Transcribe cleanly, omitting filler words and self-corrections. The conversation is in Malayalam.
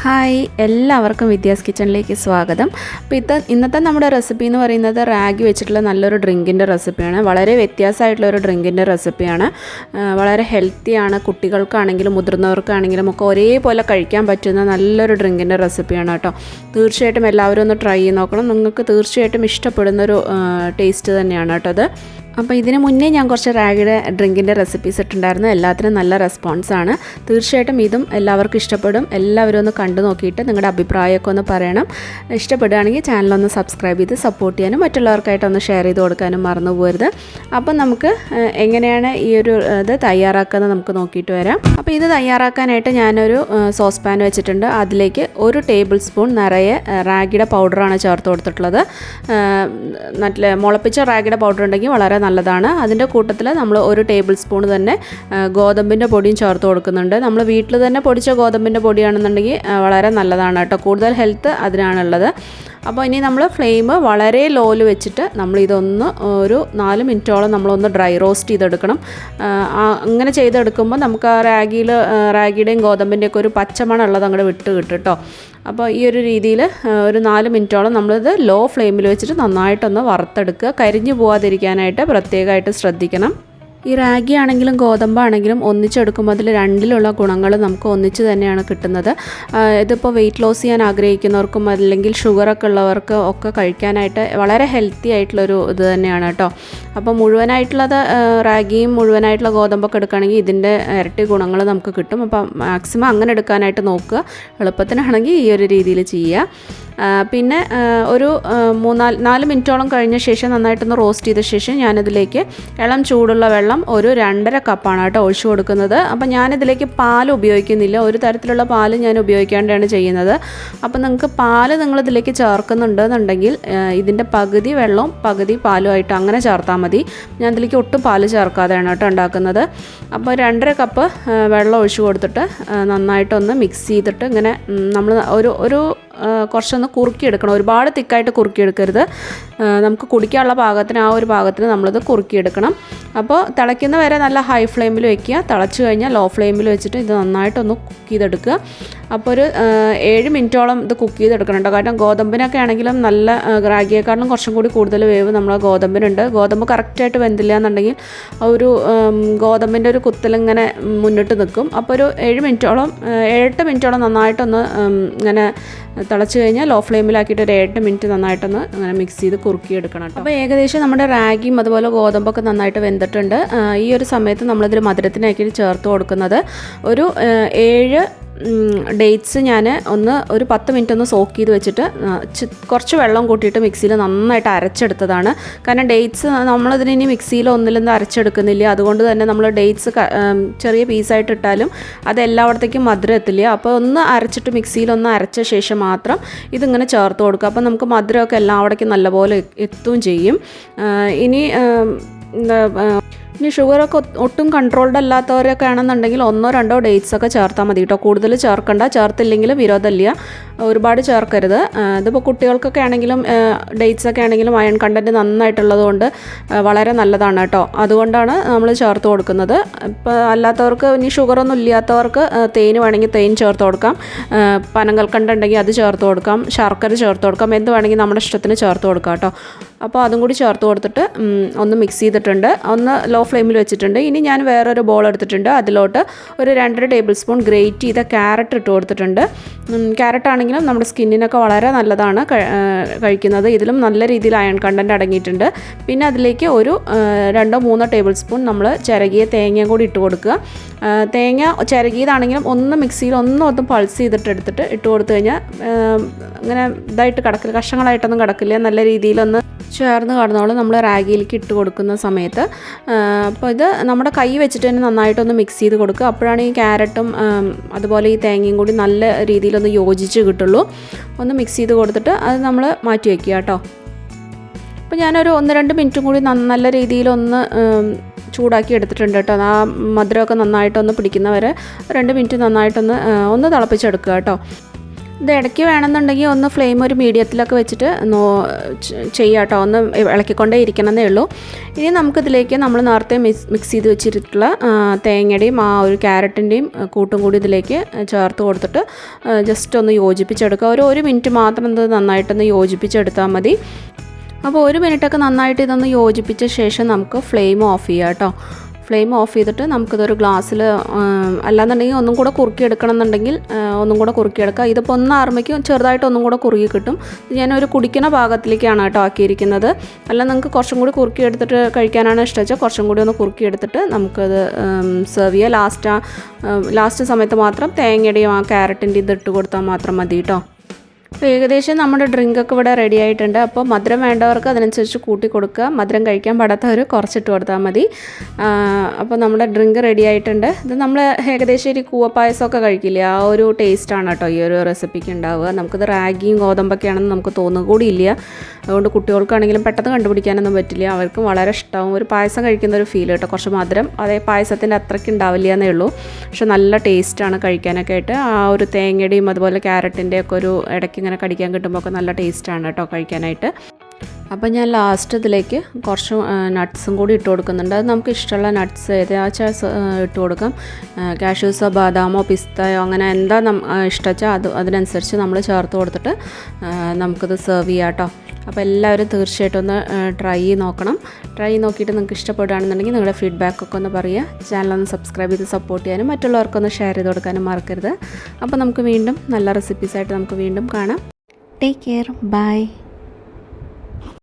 ഹായ്, എല്ലാവർക്കും വിദ്യാസ് കിച്ചണിലേക്ക് സ്വാഗതം. അപ്പോൾ ഇന്നത്തെ നമ്മുടെ റെസിപ്പി എന്ന് പറയുന്നത് റാഗി വെച്ചിട്ടുള്ള നല്ലൊരു ഡ്രിങ്കിൻ്റെ റെസിപ്പിയാണ്. വളരെ വ്യത്യാസമായിട്ടുള്ളൊരു ഡ്രിങ്കിൻ്റെ റെസിപ്പിയാണ്. വളരെ ഹെൽത്തിയാണ്. കുട്ടികൾക്കാണെങ്കിലും മുതിർന്നവർക്കാണെങ്കിലും ഒക്കെ ഒരേപോലെ കഴിക്കാൻ പറ്റുന്ന നല്ലൊരു ഡ്രിങ്കിൻ്റെ റെസിപ്പിയാണ് കേട്ടോ. തീർച്ചയായിട്ടും എല്ലാവരും ഒന്ന് ട്രൈ ചെയ്ത് നോക്കണം. നിങ്ങൾക്ക് തീർച്ചയായിട്ടും ഇഷ്ടപ്പെടുന്നൊരു ടേസ്റ്റ് തന്നെയാണ് കേട്ടോ അത്. അപ്പോൾ ഇതിന് മുന്നേ ഞാൻ കുറച്ച് റാഗിയുടെ ഡ്രിങ്കിൻ്റെ റെസിപ്പീസ് ഇട്ടുണ്ടായിരുന്നു. എല്ലാത്തിനും നല്ല റെസ്പോൺസാണ്. തീർച്ചയായിട്ടും ഇതും എല്ലാവർക്കും ഇഷ്ടപ്പെടും. എല്ലാവരും ഒന്ന് കണ്ടു നോക്കിയിട്ട് നിങ്ങളുടെ അഭിപ്രായമൊക്കെ ഒന്ന് പറയണം. ഇഷ്ടപ്പെടുകയാണെങ്കിൽ ചാനലൊന്ന് സബ്സ്ക്രൈബ് ചെയ്ത് സപ്പോർട്ട് ചെയ്യാനും മറ്റുള്ളവർക്കായിട്ടൊന്ന് ഷെയർ ചെയ്ത് കൊടുക്കാനും മറന്നു പോകരുത്. അപ്പം നമുക്ക് എങ്ങനെയാണ് ഈ ഒരു ഇത് തയ്യാറാക്കുന്നത് നമുക്ക് നോക്കിയിട്ട് വരാം. അപ്പോൾ ഇത് തയ്യാറാക്കാനായിട്ട് ഞാനൊരു സോസ് പാൻ വെച്ചിട്ടുണ്ട്. അതിലേക്ക് 1 ടേബിൾ സ്പൂൺ നിറയെ റാഗിയുടെ പൗഡറാണ് ചേർത്ത് കൊടുത്തിട്ടുള്ളത്. നല്ല മുളപ്പിച്ച റാഗിയുടെ പൗഡർ ഉണ്ടെങ്കിൽ വളരെ നല്ലതാണ്. അതിൻ്റെ കൂട്ടത്തിൽ നമ്മൾ 1 ടേബിൾ സ്പൂൺ തന്നെ ഗോതമ്പിൻ്റെ പൊടിയും ചേർത്ത് കൊടുക്കുന്നുണ്ട്. നമ്മൾ വീട്ടിൽ തന്നെ പൊടിച്ച ഗോതമ്പിൻ്റെ പൊടിയാണെന്നുണ്ടെങ്കിൽ വളരെ നല്ലതാണ് കേട്ടോ. കൂടുതൽ ഹെൽത്ത് അതിനാണുള്ളത്. അപ്പോൾ ഇനി നമ്മൾ ഫ്ലെയിം വളരെ ലോയിൽ വെച്ചിട്ട് നമ്മളിതൊന്ന് ഒരു 4 മിനിറ്റോളം നമ്മളൊന്ന് ഡ്രൈ റോസ്റ്റ് ചെയ്തെടുക്കണം. അങ്ങനെ ചെയ്തെടുക്കുമ്പോൾ നമുക്ക് ആ റാഗിയുടെയും ഗോതമ്പിൻ്റെയൊക്കെ ഒരു പച്ചമണം ഉള്ളത് അങ്ങോട്ട് വിട്ട് കിട്ടും കേട്ടോ. അപ്പോൾ ഈ ഒരു രീതിയിൽ ഒരു 4 മിനിറ്റോളം നമ്മളിത് ലോ ഫ്ലെയിമിൽ വെച്ചിട്ട് നന്നായിട്ടൊന്ന് വറുത്തെടുക്കുക. കരിഞ്ഞു പോകാതിരിക്കാനായിട്ട് പ്രത്യേകമായിട്ട് ശ്രദ്ധിക്കണം. ഈ റാഗി ആണെങ്കിലും ഗോതമ്പാണെങ്കിലും ഒന്നിച്ചെടുക്കുമ്പോൾ അതിൽ രണ്ടിലുള്ള ഗുണങ്ങൾ നമുക്ക് ഒന്നിച്ച് തന്നെയാണ് കിട്ടുന്നത്. ഇതിപ്പോൾ വെയിറ്റ് ലോസ് ചെയ്യാൻ ആഗ്രഹിക്കുന്നവർക്കും അല്ലെങ്കിൽ ഷുഗറൊക്കെ ഉള്ളവർക്ക് ഒക്കെ കഴിക്കാനായിട്ട് വളരെ ഹെൽത്തി ആയിട്ടുള്ളൊരു ഇത് തന്നെയാണ് കേട്ടോ. അപ്പോൾ മുഴുവനായിട്ടുള്ളത് റാഗിയും മുഴുവനായിട്ടുള്ള ഗോതമ്പൊക്കെ എടുക്കുകയാണെങ്കിൽ ഇതിൻ്റെ ഇരട്ടി ഗുണങ്ങൾ നമുക്ക് കിട്ടും. അപ്പോൾ മാക്സിമം അങ്ങനെ എടുക്കാനായിട്ട് നോക്കുക. എളുപ്പത്തിനാണെങ്കിൽ ഈ ഒരു രീതിയിൽ ചെയ്യുക. പിന്നെ ഒരു 4 മിനിറ്റോളം കഴിഞ്ഞ ശേഷം നന്നായിട്ടൊന്ന് റോസ്റ്റ് ചെയ്ത ശേഷം ഞാനിതിലേക്ക് ഇളം ചൂടുള്ള വെള്ളം ഒരു 2.5 കപ്പാണ് കേട്ടോ ഒഴിച്ചു കൊടുക്കുന്നത്. അപ്പോൾ ഞാനിതിലേക്ക് പാൽ ഉപയോഗിക്കുന്നില്ല. ഒരു തരത്തിലുള്ള പാൽ ഞാൻ ഉപയോഗിക്കാണ്ടാണ് ചെയ്യുന്നത്. അപ്പോൾ നിങ്ങൾക്ക് പാൽ നിങ്ങളിതിലേക്ക് ചേർക്കുന്നുണ്ടെന്നുണ്ടെങ്കിൽ ഇതിൻ്റെ പകുതി വെള്ളവും പകുതി പാലുമായിട്ട് അങ്ങനെ ചേർത്താൽ മതി. ഞാൻ ഇതിലേക്ക് ഒട്ടും പാൽ ചേർക്കാതെയാണ് കേട്ടോ ഉണ്ടാക്കുന്നത്. അപ്പോൾ 2.5 കപ്പ് വെള്ളം ഒഴിച്ചു കൊടുത്തിട്ട് നന്നായിട്ടൊന്ന് മിക്സ് ചെയ്തിട്ട് ഇങ്ങനെ നമ്മൾ ഒരു കുറച്ചൊന്ന് കുറുക്കിയെടുക്കണം. ഒരുപാട് തിക്കായിട്ട് കുറുക്കിയെടുക്കരുത്. നമുക്ക് കുടിക്കാനുള്ള പാകത്തിന് ആ ഒരു പാകത്തിന് നമ്മളിത് കുറുക്കിയെടുക്കണം. അപ്പോൾ തിളയ്ക്കുന്ന വരെ നല്ല ഹൈ ഫ്ലെയിമിൽ വെക്കുക. തിളച്ച് കഴിഞ്ഞാൽ ലോ ഫ്ലെയിമിൽ വെച്ചിട്ട് ഇത് നന്നായിട്ടൊന്ന് കുക്ക് ചെയ്തെടുക്കുക. അപ്പോൾ ഒരു 7 മിനിറ്റോളം ഇത് കുക്ക് ചെയ്തെടുക്കണം കേട്ടോ. കാരണം ഗോതമ്പിനൊക്കെ ആണെങ്കിലും നല്ല റാഗിയേക്കാളും കുറച്ചും കൂടി കൂടുതൽ വേവ് നമ്മൾ ഗോതമ്പിനുണ്ട്. ഗോതമ്പ് കറക്റ്റായിട്ട് വെന്തില്ല എന്നുണ്ടെങ്കിൽ ഒരു ഗോതമ്പിൻ്റെ ഒരു കുത്തലിങ്ങനെ മുന്നിട്ട് നിൽക്കും. അപ്പോൾ ഒരു 7 മിനിറ്റോളം 7-8 മിനിറ്റോളം നന്നായിട്ടൊന്ന് ഇങ്ങനെ തിളച്ച് കഴിഞ്ഞാൽ ലോ ഫ്ലെയിമിലാക്കിയിട്ട് ഒരു 8 മിനിറ്റ് നന്നായിട്ടൊന്ന് അങ്ങനെ മിക്സ് ചെയ്ത് കുറുക്കിയെടുക്കണം കേട്ടോ. അപ്പോൾ ഏകദേശം നമ്മുടെ റാഗിയും അതുപോലെ ഗോതമ്പൊക്കെ നന്നായിട്ട് വെന്തിട്ടുണ്ട്. ഈ ഒരു സമയത്ത് നമ്മളിതിൽ മധുരത്തിനാക്കി ചേർത്ത് കൊടുക്കുന്നത് ഒരു 7 ഡേറ്റ്സ് ഞാൻ ഒരു 10 മിനിറ്റ് ഒന്ന് സോക്ക് ചെയ്ത് വെച്ചിട്ട് കുറച്ച് വെള്ളം കൂട്ടിയിട്ട് മിക്സിയിൽ നന്നായിട്ട് അരച്ചെടുത്തതാണ്. കാരണം ഡേറ്റ്സ് നമ്മളിതിന് ഇനി മിക്സിയിൽ ഒന്നിലൊന്നും അരച്ചെടുക്കുന്നില്ല. അതുകൊണ്ട് തന്നെ നമ്മൾ ഡേറ്റ്സ് ചെറിയ പീസായിട്ട് ഇട്ടാലും അത് എല്ലായിടത്തേക്കും മധുരം എത്തില്ല. അപ്പോൾ ഒന്ന് അരച്ചിട്ട് മിക്സിയിലൊന്ന് അരച്ച ശേഷം മാത്രം ഇതിങ്ങനെ ചേർത്ത് കൊടുക്കുക. അപ്പോൾ നമുക്ക് മധുരമൊക്കെ എല്ലായിടത്തേക്കും നല്ലപോലെ എത്തുകയും ചെയ്യും. ഇനി ഷുഗറൊക്കെ ഒട്ടും കൺട്രോൾഡ് അല്ലാത്തവരൊക്കെ ആണെന്നുണ്ടെങ്കിൽ 1-2 ഡേറ്റ്സ് ഒക്കെ ചേർത്താൽ മതി കേട്ടോ. കൂടുതൽ ചേർക്കണ്ട. ചേർത്തില്ലെങ്കിൽ വിരോധമില്ല. ഒരുപാട് ചേർക്കരുത്. ഇതിപ്പോൾ കുട്ടികൾക്കൊക്കെ ആണെങ്കിലും ഡേറ്റ്സൊക്കെ ആണെങ്കിലും അയൺ കണ്ടൻറ്റ് നന്നായിട്ടുള്ളത് കൊണ്ട് വളരെ നല്ലതാണ് കേട്ടോ. അതുകൊണ്ടാണ് നമ്മൾ ചേർത്ത് കൊടുക്കുന്നത്. ഇപ്പോൾ അല്ലാത്തവർക്ക് ഇനി ഷുഗറൊന്നും ഇല്ലാത്തവർക്ക് തേൻ വേണമെങ്കിൽ തേൻ ചേർത്ത് കൊടുക്കാം. പനങ്കൽക്കണ്ട ഉണ്ടെങ്കിൽ അത് ചേർത്ത് കൊടുക്കാം. ശർക്കര ചേർത്ത് കൊടുക്കാം. എന്ത് വേണമെങ്കിൽ നമ്മുടെ ഇഷ്ടത്തിന് ചേർത്ത് കൊടുക്കാം കേട്ടോ. അപ്പോൾ അതും കൂടി ചേർത്ത് കൊടുത്തിട്ട് ഒന്ന് മിക്സ് ചെയ്തിട്ടുണ്ട്. ഒന്ന് ലോ ഫ്ലെയിമിൽ വെച്ചിട്ടുണ്ട്. ഇനി ഞാൻ വേറൊരു ബോൾ എടുത്തിട്ടുണ്ട്. അതിലോട്ട് ഒരു 2.5 ടേബിൾ സ്പൂൺ ഗ്രേറ്റ് ചെയ്ത ക്യാരറ്റ് ഇട്ട് കൊടുത്തിട്ടുണ്ട്. ക്യാരറ്റ് ആണെങ്കിലും നമ്മുടെ സ്കിന്നിനൊക്കെ വളരെ നല്ലതാണ് കഴിക്കുന്നത്. ഇതിലും നല്ല രീതിയിൽ അയൺ കണ്ടൻറ്റ് അടങ്ങിയിട്ടുണ്ട്. പിന്നെ അതിലേക്ക് ഒരു 2-3 ടേബിൾ സ്പൂൺ നമ്മൾ ചിരകിയ തേങ്ങയും കൂടി ഇട്ട് കൊടുക്കുക. തേങ്ങ ചിരകിയതാണെങ്കിലും ഒന്ന് മിക്സിയിൽ ഒന്ന് പൾസ് ചെയ്തിട്ട് എടുത്തിട്ട് ഇട്ട് കൊടുത്തു കഴിഞ്ഞാൽ അങ്ങനെ ഇതായിട്ട് കിടക്കില്ല, കഷ്ണങ്ങളായിട്ടൊന്നും കിടക്കില്ല. നല്ല രീതിയിലൊന്ന് ചേർന്ന് കടന്നോളം നമ്മൾ റാഗിയിലേക്ക് ഇട്ട് കൊടുക്കുന്ന സമയത്ത്. അപ്പോൾ ഇത് നമ്മുടെ കൈ വെച്ചിട്ട് തന്നെ നന്നായിട്ടൊന്ന് മിക്സ് ചെയ്ത് കൊടുക്കുക. അപ്പോഴാണ് ഈ ക്യാരറ്റും അതുപോലെ ഈ തേങ്ങയും കൂടി നല്ല രീതിയിലൊന്ന് യോജിച്ച് കിട്ടുള്ളൂ. ഒന്ന് മിക്സ് ചെയ്ത് കൊടുത്തിട്ട് അത് നമ്മൾ മാറ്റി വയ്ക്കുക കേട്ടോ. അപ്പോൾ ഞാനൊരു 1-2 മിനിറ്റും കൂടി നല്ല രീതിയിലൊന്ന് ചൂടാക്കി എടുത്തിട്ടുണ്ട് കേട്ടോ. ആ മധുരമൊക്കെ നന്നായിട്ടൊന്ന് പിടിക്കുന്നവരെ 2 മിനിറ്റ് നന്നായിട്ടൊന്ന് തിളപ്പിച്ചെടുക്കുക കേട്ടോ. ഇത് ഇടയ്ക്ക് വേണമെന്നുണ്ടെങ്കിൽ ഒന്ന് ഫ്ലെയിം ഒരു മീഡിയത്തിലൊക്കെ വെച്ചിട്ട് ചെയ്യാം കേട്ടോ, ഒന്ന് ഇളക്കിക്കൊണ്ടേ ഇരിക്കണമെന്നേ ഉള്ളൂ. ഇനി നമുക്കിതിലേക്ക് നമ്മൾ നേരത്തെ മിക്സ് ചെയ്ത് വെച്ചിട്ടുള്ള തേങ്ങയുടെയും ആ ഒരു ക്യാരറ്റിൻ്റെയും കൂട്ടും കൂടി ഇതിലേക്ക് ചേർത്ത് കൊടുത്തിട്ട് ജസ്റ്റ് ഒന്ന് യോജിപ്പിച്ചെടുക്കുക. ഒരു മിനിറ്റ് മാത്രം ഇത് നന്നായിട്ടൊന്ന് യോജിപ്പിച്ചെടുത്താൽ മതി. അപ്പോൾ 1 മിനിറ്റൊക്കെ നന്നായിട്ട് ഇതൊന്ന് യോജിപ്പിച്ച ശേഷം നമുക്ക് ഫ്ലെയിം ഓഫ് ചെയ്യാം കേട്ടോ. ഫ്ലെയിം ഓഫ് ചെയ്തിട്ട് നമുക്കിതൊരു ഗ്ലാസ്സിൽ, അല്ലാന്നുണ്ടെങ്കിൽ ഒന്നും കൂടെ കുറുക്കിയെടുക്കണം എന്നുണ്ടെങ്കിൽ ഒന്നും കൂടെ കുറുക്കിയെടുക്കുക. ഇതിപ്പോൾ ഒന്നാറുമ്പോഴേക്കും ചെറുതായിട്ട് ഒന്നും കൂടെ കുറുകി കിട്ടും. ഞാനൊരു കുടിക്കുന്ന പാകത്തിലേക്കാണ് കേട്ടോ ആക്കിയിരിക്കുന്നത്. അല്ല നിങ്ങൾക്ക് കുറച്ചും കൂടി കുറുക്കിയെടുത്തിട്ട് കഴിക്കാനാണ് ഇഷ്ടം വെച്ചാൽ കുറച്ചും കൂടി ഒന്ന് കുറുക്കിയെടുത്തിട്ട് നമുക്കത് സെർവ് ചെയ്യാം. ലാസ്റ്റ് സമയത്ത് മാത്രം തേങ്ങയുടെയും ആ ക്യാരറ്റിൻ്റെ ഇത് ഇട്ട് കൊടുത്താൽ മാത്രം മതി കേട്ടോ. അപ്പോൾ ഏകദേശം നമ്മുടെ ഡ്രിങ്കൊക്കെ ഇവിടെ റെഡി ആയിട്ടുണ്ട്. അപ്പോൾ മധുരം വേണ്ടവർക്ക് അതിനനുസരിച്ച് കൂട്ടി കൊടുക്കുക, മധുരം കഴിക്കാൻ പാടാത്തവർ കുറച്ചിട്ട് കൊടുത്താൽ മതി. അപ്പോൾ നമ്മുടെ ഡ്രിങ്ക് റെഡി ആയിട്ടുണ്ട്. ഇത് നമ്മൾ ഏകദേശം ഒരു കൂവപ്പായസമൊക്കെ കഴിക്കില്ലേ, ആ ഒരു ടേസ്റ്റാണ് കേട്ടോ ഈ ഒരു റെസിപ്പിക്ക് ഉണ്ടാവുക. നമുക്കിത് റാഗിയും ഗോതമ്പൊക്കെയാണെന്ന് നമുക്ക് തോന്നുക കൂടിയില്ല. അതുകൊണ്ട് കുട്ടികൾക്കാണെങ്കിലും പെട്ടെന്ന് കണ്ടുപിടിക്കാനൊന്നും പറ്റില്ല, അവർക്കും വളരെ ഇഷ്ടമാവും. ഒരു പായസം കഴിക്കുന്ന ഒരു ഫീൽ കേട്ടോ. കുറച്ച് മധുരം അതേ പായസത്തിൻ്റെ അത്രയ്ക്ക് ഉണ്ടാവില്ല എന്നേ ഉള്ളൂ, പക്ഷെ നല്ല ടേസ്റ്റാണ് കഴിക്കാനൊക്കെ ആയിട്ട്. ആ ഒരു തേങ്ങയുടെയും അതുപോലെ ക്യാരറ്റിൻ്റെ ഒക്കെ ഒരു ഇടയ്ക്ക് ഇങ്ങനെ കടിക്കാൻ കിട്ടുമ്പോൾ ഒക്കെ നല്ല ടേസ്റ്റാണ് കേട്ടോ കഴിക്കാനായിട്ട്. അപ്പോൾ ഞാൻ ലാസ്റ്റ് ഇതിലേക്ക് കുറച്ച് നട്ട്സും കൂടി ഇട്ട് കൊടുക്കുന്നുണ്ട്. അത് നമുക്ക് ഇഷ്ടമുള്ള നട്ട്സ് ഏതാച്ചാൽ ഇട്ട് കൊടുക്കാം. കാഷ്യൂസോ ബാദാമോ പിസ്തയോ അങ്ങനെ എന്താ ഇഷ്ടം വെച്ചാൽ അതിനനുസരിച്ച് നമ്മൾ ചേർത്ത് കൊടുത്തിട്ട് നമുക്കിത് സെർവ് ചെയ്യാം കേട്ടോ. അപ്പോൾ എല്ലാവരും തീർച്ചയായിട്ടും ഒന്ന് ട്രൈ നോക്കണം. ട്രൈ നോക്കിയിട്ട് നിങ്ങൾക്ക് ഇഷ്ടപ്പെടുകയാണെന്നുണ്ടെങ്കിൽ നിങ്ങളുടെ ഫീഡ്ബാക്കൊക്കെ ഒന്ന് പറയുക. ചാനലൊന്ന് സബ്സ്ക്രൈബ് ചെയ്ത് സപ്പോർട്ട് ചെയ്യാനും മറ്റുള്ളവർക്കൊന്ന് ഷെയർ ചെയ്ത് കൊടുക്കാനും മറക്കരുത്. അപ്പോൾ നമുക്ക് വീണ്ടും നല്ല റെസിപ്പീസായിട്ട് നമുക്ക് വീണ്ടും കാണാം. Take care, by.